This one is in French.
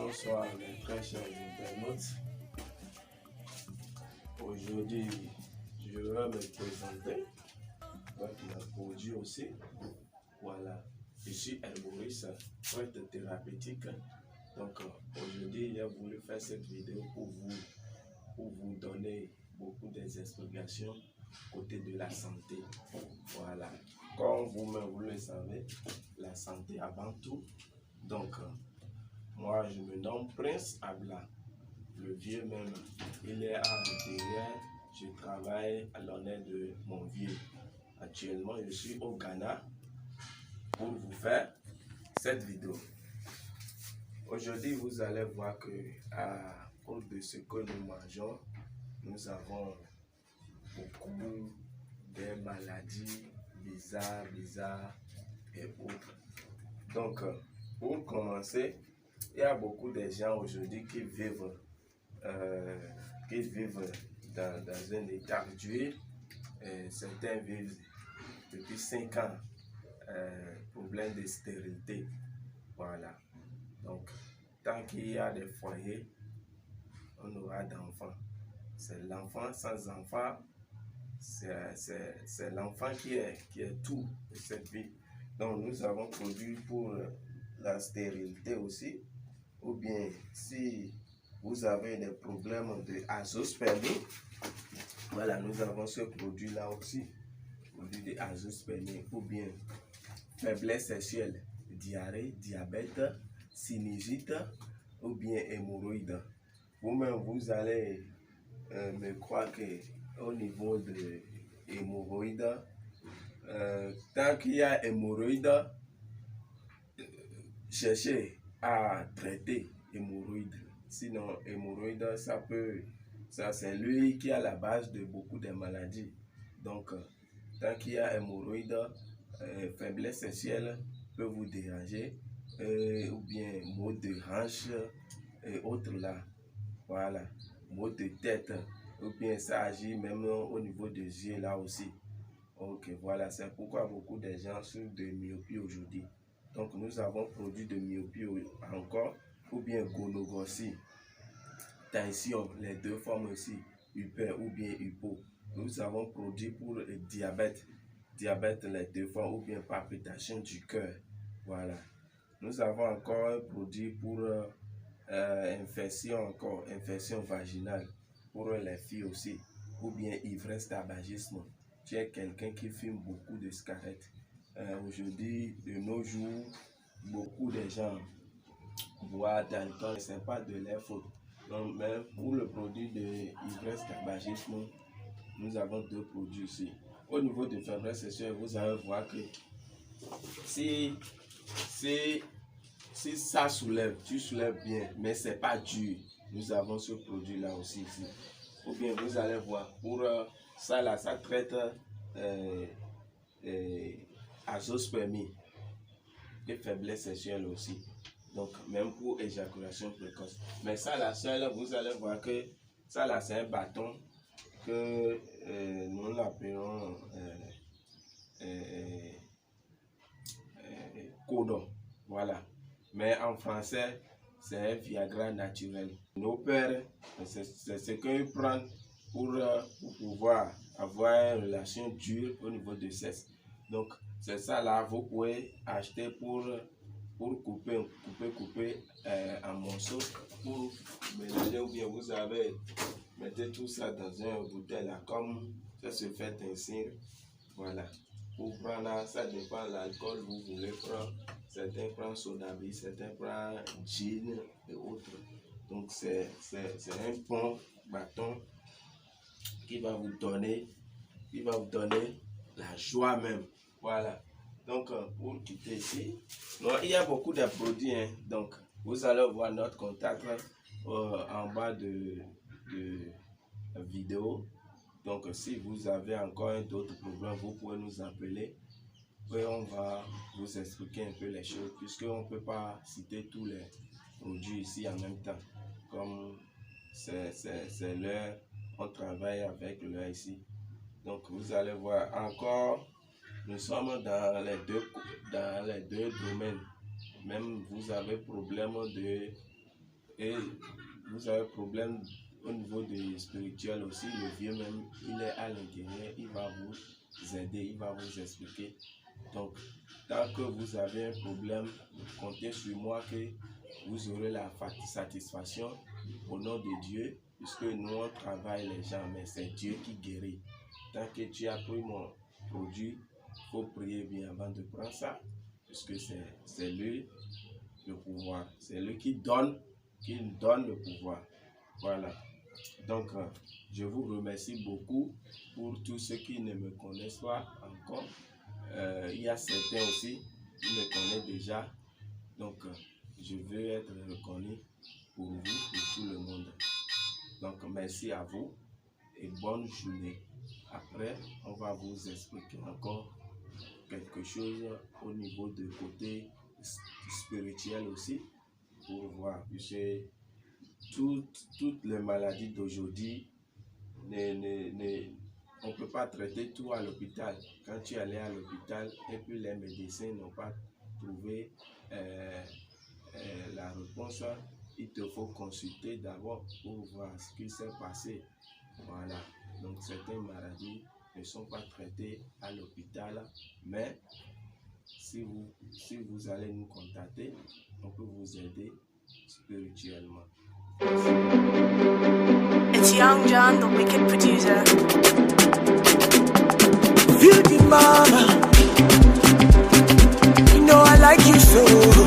Bonsoir mes très chers internautes. Aujourd'hui, je vais me présenter. Donc, le produit aussi. Voilà. Je suis herboriste, prêtre thérapeutique. Donc, aujourd'hui, j'ai voulu faire cette vidéo pour vous donner beaucoup d'explications côté de la santé. Voilà. Comme vous-même vous le savez, la santé avant tout. Donc, moi, je me nomme Prince Abla, le vieux même. Il est à l'intérieur. Je travaille à l'honneur de mon vieux. Actuellement, je suis au Ghana pour vous faire cette vidéo. Aujourd'hui, vous allez voir que à cause de ce que nous mangeons, nous avons beaucoup de maladies bizarres et autres. Donc, pour commencer, il y a beaucoup de gens aujourd'hui qui vivent dans un état dur. Certains vivent depuis 5 ans, problème de stérilité. Voilà. Donc, tant qu'il y a des foyers, on aura d'enfants. C'est l'enfant sans enfant, c'est l'enfant qui est tout de cette vie. Donc, nous avons produit pour la stérilité aussi. Ou bien, si vous avez des problèmes de azoospermie, voilà, nous avons ce produit-là aussi, produit de azoospermie, ou bien faiblesse sexuelle, diarrhée, diabète, sinusite, ou bien hémorroïdes. Vous-même, vous allez me croire qu'au niveau de hémorroïdes, tant qu'il y a hémorroïdes, cherchez à traiter hémorroïdes. Sinon, hémorroïdes, c'est lui qui a la base de beaucoup de maladies. Donc, tant qu'il y a hémorroïdes, faiblesse sexuelle peut vous déranger, ou bien maux de hanche et autres là. Voilà, maux de tête, ou bien ça agit même au niveau des yeux là aussi. Ok, voilà, c'est pourquoi beaucoup de gens souffrent de myopie aujourd'hui. Donc, nous avons produit de myopie encore, ou bien gonorrhée, tension, les deux formes aussi, hyper ou bien hypo. Nous avons produit pour le diabète, les deux formes, ou bien palpitation du cœur. Voilà. Nous avons encore un produit pour infection vaginale, pour les filles aussi, ou bien ivresse tabagisme. Tu es quelqu'un qui fume beaucoup de cigarettes. Aujourd'hui, de nos jours, beaucoup de gens boivent d'alcool, ce n'est pas de leur faute. Donc, mais pour le produit de ivresse tabagisme, nous avons deux produits ici. Au niveau de faiblesse sexuelle, vous allez voir que si ça soulève, tu soulèves bien, mais ce n'est pas dur. Nous avons ce produit-là aussi ici. Ou bien vous allez voir, pour ça là, ça traite azoospermie et faiblesse sexuelle aussi. Donc, même pour éjaculation précoce. Mais ça là, seul, vous allez voir que ça là, c'est un bâton que nous l'appelons codon. Voilà. Mais en français, c'est un Viagra naturel. Nos pères, c'est ce qu'ils prennent pour pouvoir avoir une relation dure au niveau du sexe. Donc, c'est ça là, vous pouvez acheter pour couper en morceaux, pour mélanger, ou bien vous avez, mettez tout ça dans une bouteille là, comme ça se fait ainsi. Voilà. Pour prendre là, ça dépend de l'alcool vous voulez prendre. Certains prennent soda, certains prennent gin et autres. Donc c'est un bon bâton qui va vous donner la joie même. Voilà. Donc pour quitter ici, non, il y a beaucoup de produits. Hein. Donc vous allez voir notre contact en bas de la vidéo. Donc si vous avez encore d'autres problèmes, vous pouvez nous appeler. Et on va vous expliquer un peu les choses, puisqu'on ne peut pas citer tous les produits ici en même temps. Comme c'est l'heure, on travaille avec l'heure ici. Donc vous allez voir encore, nous sommes dans les deux domaines. Même vous avez problème et vous avez problème au niveau de spirituel aussi, le vieux même, il est à l'intérieur, il va vous aider, il va vous expliquer. Donc, tant que vous avez un problème, comptez sur moi que vous aurez la satisfaction au nom de Dieu, puisque nous on travaille les gens, mais c'est Dieu qui guérit. Tant que tu as pris mon produit, il faut prier bien avant de prendre ça, puisque c'est lui le pouvoir, c'est lui qui donne le pouvoir. Voilà. Donc, je vous remercie beaucoup pour tous ceux qui ne me connaissent pas encore. Il y a certains aussi qui me connaissent déjà. Donc, je veux être reconnu pour vous et tout le monde. Donc, merci à vous et bonne journée. Après, on va vous expliquer encore quelque chose au niveau du côté spirituel aussi, pour voir. Puisque toutes les maladies d'aujourd'hui, on ne peut pas traiter tout à l'hôpital. Quand tu es allé à l'hôpital et puis les médecins n'ont pas trouvé la réponse, il te faut consulter d'abord pour voir ce qui s'est passé. Voilà. Donc certaines maladies ne sont pas traitées à l'hôpital, mais si vous allez nous contacter, on peut vous aider spirituellement. It's Young John, the wicked producer. Beauty mama, you know I like you so.